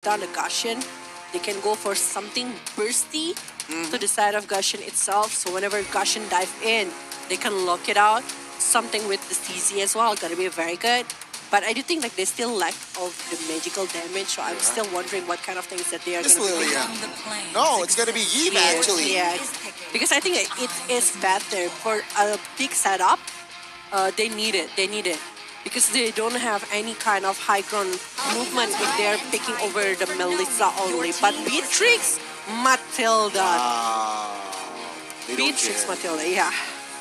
down the Gaussian, they can go for something bursty to the side of Gaussian itself. So whenever Gaussian dive in, they can lock it out. Something with the CZ as well, gonna be very good. But I do think like they still lack of the magical damage, so I'm still wondering what kind of things that they are going to be doing. No, it's gonna be Eve actually. Yeah, because I think it is better for a big setup. They need it. They need it because they don't have any kind of high ground movement if they're taking over the Melissa only. But Beatrix, Matilda, Beatrix, Matilda, yeah.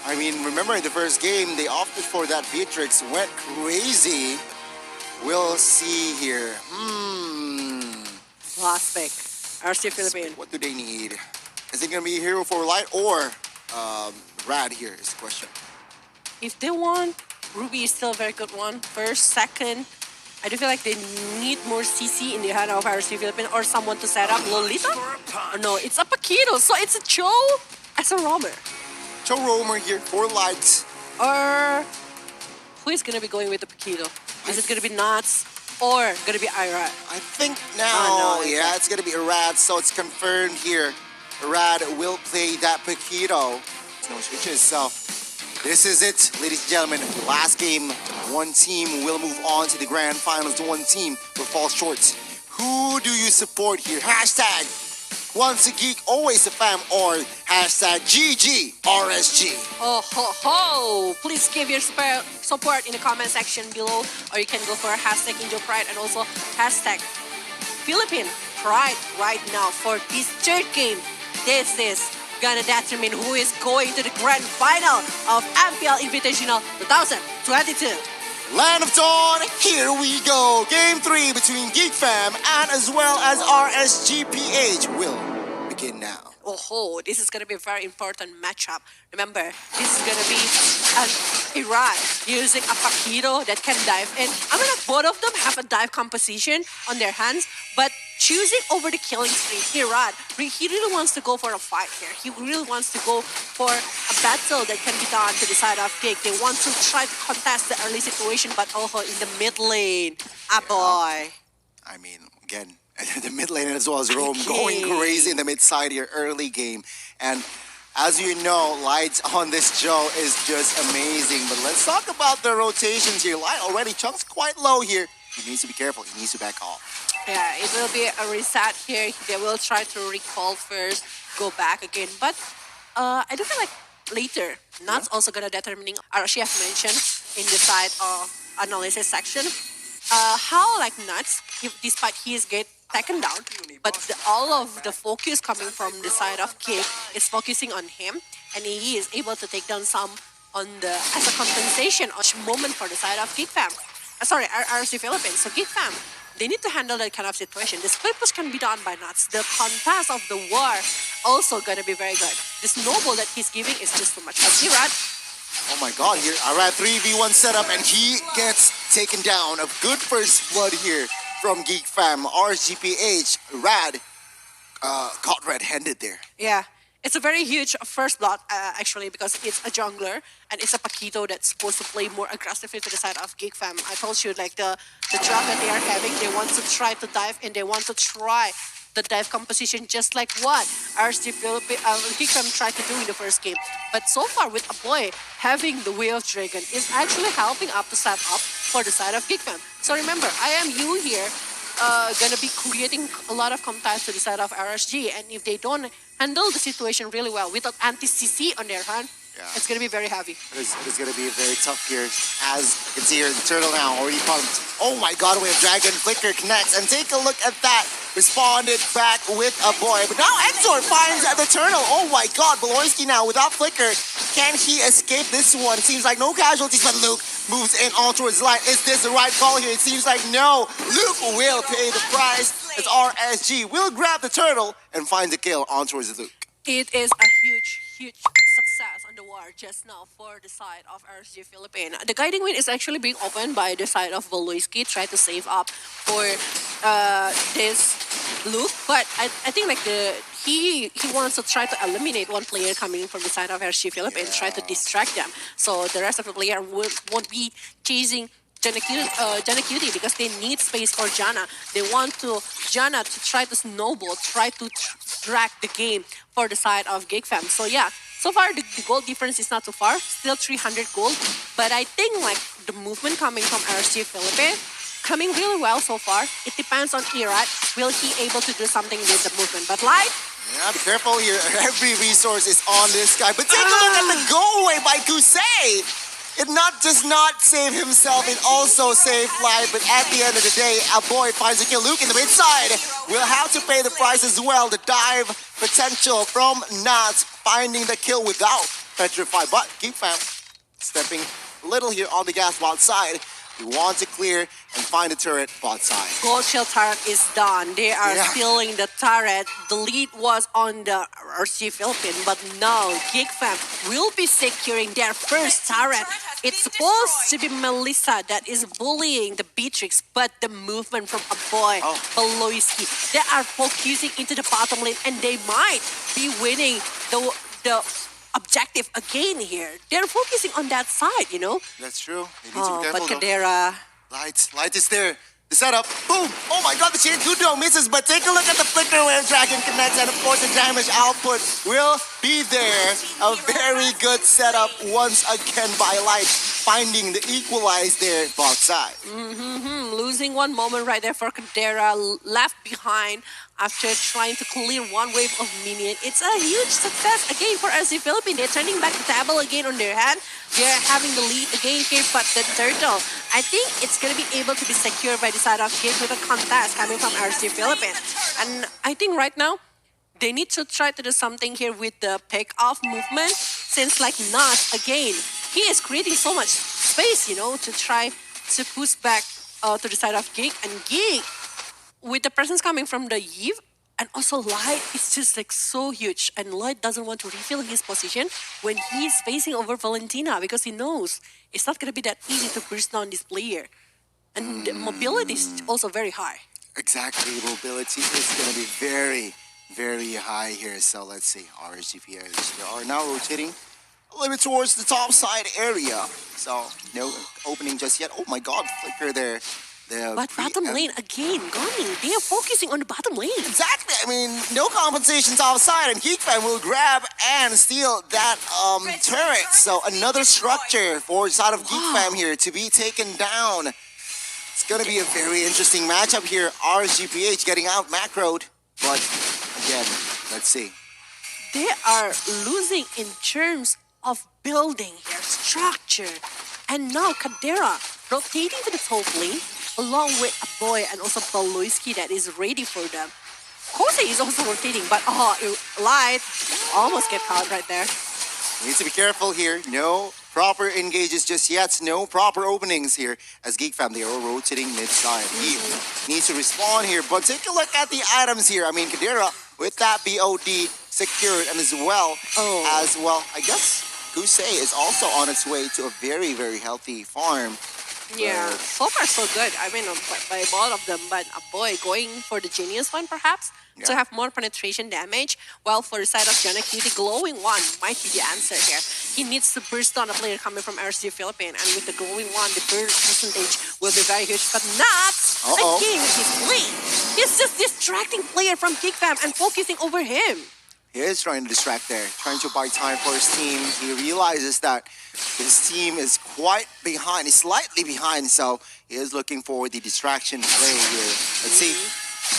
I mean, remember in the first game, they opted for that Beatrix, went crazy. We'll see here. Last pick, RC Philippines. What do they need? Is it going to be Hero for Light or Rad here is the question. If they want, Ruby is still a very good one. First, second, I do feel like they need more CC in the hand of RC Philippines or someone to set up Lolita. Or no, it's a Paquito, so it's a Cho as a roamer. Cho roamer here, 4 lights. Or who is gonna be going with the Paquito? Is it gonna be Nuts or gonna be Irad? I think now, yeah, it's gonna be Irad, so it's confirmed here. Irad will play that Paquito. No switches, so this is it, ladies and gentlemen. Last game, one team will move on to the grand finals. One team will fall short. Who do you support here? Hashtag once a geek, always a fam, or hashtag GGRSG. Oh ho ho! Please give your support in the comment section below, or you can go for hashtag Angel Pride and also hashtag Philippine Pride right now for this third game. This is gonna determine who is going to the grand final of MPL Invitational 2022. Land of Dawn, here we go. Game 3 between GeekFam and as well as RSGPH will begin now. Oh, this is going to be a very important matchup. Remember, this is going to be an Irad using a Paquito that can dive in. I mean, like, both of them have a dive composition on their hands, but choosing over the killing spree, Irad, he really wants to go for a fight here. He really wants to go for a battle that can be done to the side of Geek. They want to try to contest the early situation, but also in the mid lane. Boy. I mean, again, the mid lane as well as Rome going crazy in the mid side here, early game. And as you know, Lights on this show is just amazing. But let's talk about the rotations here. Light already chunks quite low here. He needs to be careful. He needs to back off. Yeah, it will be a reset here. They will try to recall first, go back again. But I do feel like later, Nuts also going to determining, Arashi have mentioned in the side of analysis section, how like Nuts, despite he is get taken down, but all of the focus coming from the side of Geek is focusing on him, and he is able to take down some on the as a compensation or moment for the side of GeekFam. Sorry, RC Philippines. So GeekFam, they need to handle that kind of situation. The split push can be done by Nuts. The contest of the war also gonna be very good. The snowball that he's giving is just too much. But Irad, oh my god, here, Irad 3v1 setup, and he gets taken down. A good first blood here from GeekFam. RGPH, Rad, got red-handed there. Yeah. It's a very huge first blood, actually, because it's a jungler and it's a Paquito that's supposed to play more aggressively to the side of GeekFam. I told you, like, the drop that they are having, they want to try to dive and they want to try the dive composition just like what GeekFam tried to do in the first game. But so far, with Aboy having the Way of Dragon is actually helping up to set up for the side of GeekFam. So remember, I am you here, gonna be creating a lot of contest to the side of RSG, and if they don't handle the situation really well without anti-CC on their hand, it's gonna be very heavy. It's gonna be very tough here. As you can see here, the turtle now already pumped. Oh my god, we have Dragon Flicker connects, and take a look at that. Responded back with a boy, but now Exor finds the turtle. Oh my god, Beloyski now without Flicker. Can he escape this one? Seems like no casualties, but Luke moves in all towards Light. Is this the right call here? It seems like no. Luke will pay the price as RSG will grab the turtle and find the kill on towards Luke. It is a huge success on the war just now for the side of RSG Philippines. The guiding win is actually being opened by the side of Voloisky, try to save up for this Luke, but I think like he wants to try to eliminate one player coming from the side of RSG Philippines and try to distract them, so the rest of the player won't be chasing Jana Cutie because they need space for Jana. They want to Jana to try to snowball, try to drag the game for the side of GeekFam. So yeah, so far the goal difference is not too far, still 300 gold. But I think like the movement coming from RSG Philippines coming really well so far. It depends on Irat. Will he able to do something with the movement? But Light, Yeah, be careful here. Every resource is on this guy. But take a look at the go away by Kusei. It does not save himself, it also saved life. But at the end of the day, a boy finds a kill. Luke in the mid side will have to pay the price as well. The dive potential from Nats finding the kill without Petrify. But GeekFam stepping a little here on the gas bot side. We want to clear and find the turret bot side. Gold Shield turret is done. They are stealing the turret. The lead was on the RC Philippines, but now GeekFam will be securing their first turret. It's supposed to be Melissa that is bullying the Beatrix, but the movement from a boy, Beloisky, they are focusing into the bottom lane, and they might be winning the objective again here. They're focusing on that side, you know. That's true. They need to be careful. But Kadera. Light is there. The setup. Boom! Oh my god, the chain Kudo misses, but take a look at the flicker where Dragon connects, and of course the damage output will be there. A very good setup once again by Light, finding the equalize there both side. Losing one moment right there for Kadera, left behind after trying to clear one wave of minion. It's a huge success again for RC Philippines. They're turning back the table again on their hand. They're having the lead again here, but the turtle, I think it's going to be able to be secured by the side of Geek with a contest coming from RC Philippines. And I think right now, they need to try to do something here with the pick-off movement, since like Nas, again, he is creating so much space, you know, to try to push back to the side of Geek. And Geek, with the presence coming from the Eve, and also Light is just like so huge, and Light doesn't want to refill his position when he's facing over Valentina because he knows it's not going to be that easy to burst down this player. And the mobility is also very high. Exactly, mobility is going to be very, very high here. So let's see, RSGPH, they are now rotating a little bit towards the top side area. So no opening just yet. Oh my god, flicker there. But bottom lane again, Goni. They are focusing on the bottom lane. Exactly. I mean, no compensations offside, and GeekFam will grab and steal that turret. So another structure for the side of GeekFam here to be taken down. It's going to be a very interesting matchup here. RSGPH getting out macroed, but again, let's see. They are losing in terms of building here, structure, and now Kadera rotating to the top lane, along with a boy and also Beloisky that is ready for them. Kosei is also rotating, but Light almost get caught right there. Needs to be careful here. No proper engages just yet. No proper openings here as GeekFam, they are rotating mid-side. He needs to respond here, but take a look at the items here. I mean, Kadera with that BOD secured, and as well, I guess Kusei is also on its way to a very, very healthy farm. Yeah, so far so good. I mean, by both of them, but a boy going for the genius one perhaps to have more penetration damage, while for the side of Janaki, the glowing one might be the answer here. He needs to burst on a player coming from RSG Philippines, and with the glowing one, the burst percentage will be very huge, but not again with his play. He's just distracting player from GeekFam and focusing over him. He is trying to distract there, trying to buy time for his team. He realizes that his team is quite behind, he's slightly behind, so he is looking for the distraction play here. Let's see,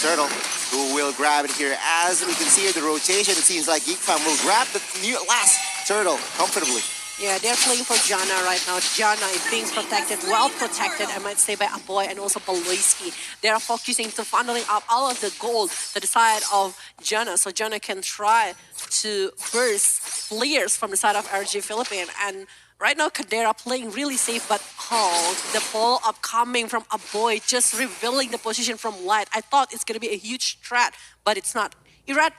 Turtle, who will grab it here. As we can see here, the rotation, it seems like GeekFam will grab the last Turtle comfortably. Yeah, they're playing for Jana right now. Jana is being protected, well protected, I might say, by Aboy and also Beloisky. They are focusing to funneling up all of the gold to the side of Jana, so Jana can try to burst players from the side of RG Philippines. And right now, Kadera playing really safe, but the follow-up coming from Aboy, just revealing the position from Light. I thought it's going to be a huge threat, but it's not. Irat,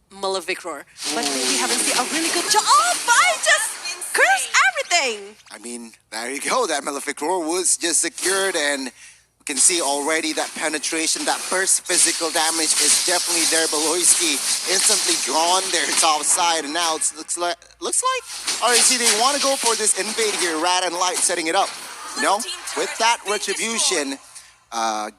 Malefic Roar. But we haven't seen a really good job. Bye, just curse everything. I mean, there you go. That Malefic Roar was just secured, and we can see already that penetration, that first physical damage is definitely there. Beloisky instantly gone there top side, and now it looks like RAC, they want to go for this invade here. Rad and Light setting it up. No, with that retribution, uh,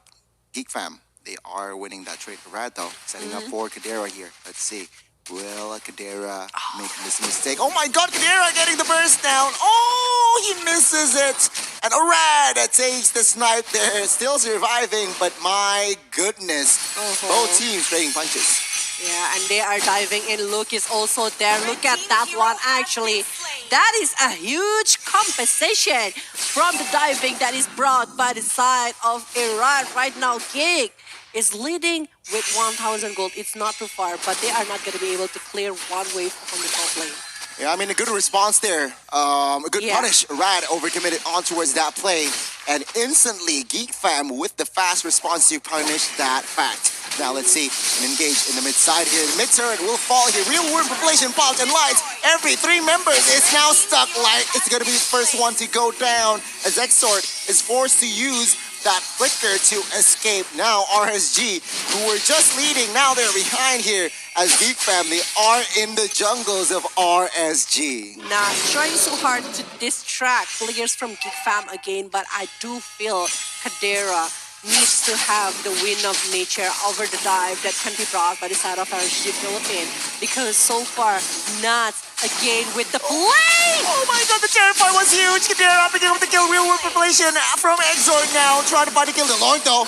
GeekFam, they are winning that trade for Rad though, setting up for Kadera here. Let's see. Will Kadera make this mistake? Oh my god, Kadera getting the burst down. Oh, he misses it. And Rad takes the snipe there, still surviving, but my goodness, both teams trading punches. Yeah, and they are diving in. Luke is also there. Look at that one, actually. That is a huge compensation from the diving that is brought by the side of Iran. Right now, Geek is leading with 1,000 gold. It's not too far, but they are not going to be able to clear one wave from the top lane. Yeah, I mean, a good response there. A good punish. Rad overcommitted on towards that play. And instantly, GeekFam with the fast response to punish that fact. Now let's see, and engage in the mid side here. The mid turret will fall here. Real world population pops and lights. Every 3 members is now stuck. Like it's gonna be the first one to go down as Exort is forced to use that flicker to escape. Now RSG, who were just leading, now they're behind here as Geek Family are in the jungles of RSG. Now, trying so hard to distract players from Geek Fam again, but I do feel Kadera needs to have the win of nature over the dive that can be brought by the side of RSG Philippines, because so far, not again with the play! Oh my god, the terrifier was huge! Kadera picking up the kill, real world population from Exort now, trying to find the kill. The Lord though,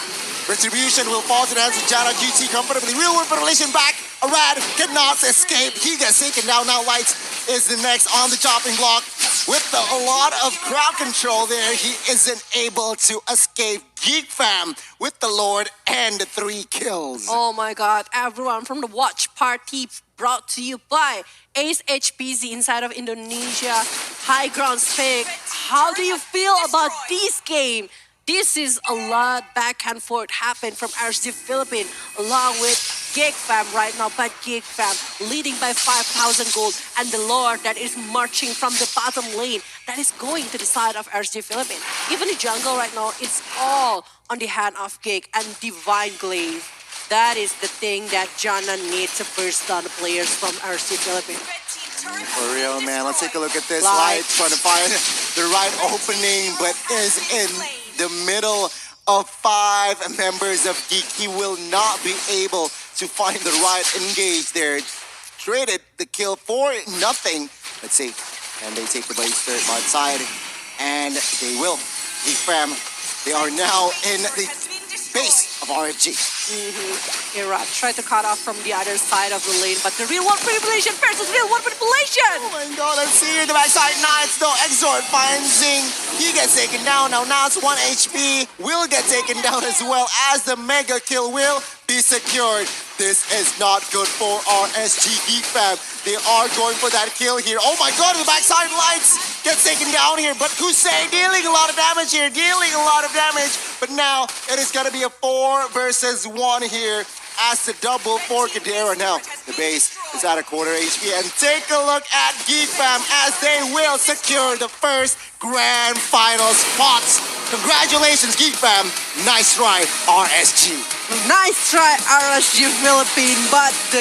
retribution will fall to the hands of Jana GT comfortably. Real world population back. Arad cannot escape. He gets taken down. Now Lights is the next on the chopping block. With a lot of crowd control there, he isn't able to escape. Geek Fam with the Lord and 3 kills. Oh my god, everyone from the watch party brought to you by Ace HPZ inside of Indonesia. High ground pick. How do you feel about this game? This is a lot back and forth happened from RSG Philippines along with GeekFam right now, but GeekFam leading by 5,000 gold, and the Lord that is marching from the bottom lane that is going to the side of RSG Philippines. Even the jungle right now, it's all on the hand of Geek and Divine Glaive. That is the thing that Jana needs to burst down the players from RSG Philippines. For real, man. Let's take a look at this. Light trying to find the right opening, but is in the middle of 5 members of Geek. He will not be able to find the right engage there. Traded the kill for nothing. Let's see. Can they take the base third bot side? And they will. Geek Fam, they are now in the base of RNG. Iraq tried to cut off from the other side of the lane, but the real world manipulation versus real world manipulation! Oh my god, let's see here. The backside Knights though. Exort finds Zing. He gets taken down. Now it's 1 HP. Will get taken down as well as the mega kill will be secured. This is not good for RSG Geek Fam. They are going for that kill here. Oh my god, the backside Lights gets taken down here. But Kusei dealing a lot of damage here. But now it is going to be a 4 versus 1 here as the double for Kadera. Now the base is at a quarter HP. And take a look at Geek Fam as they will secure the first grand final spots. Congratulations, Geek Fam. Nice try, RSG. Nice try, RSG Philippines, but the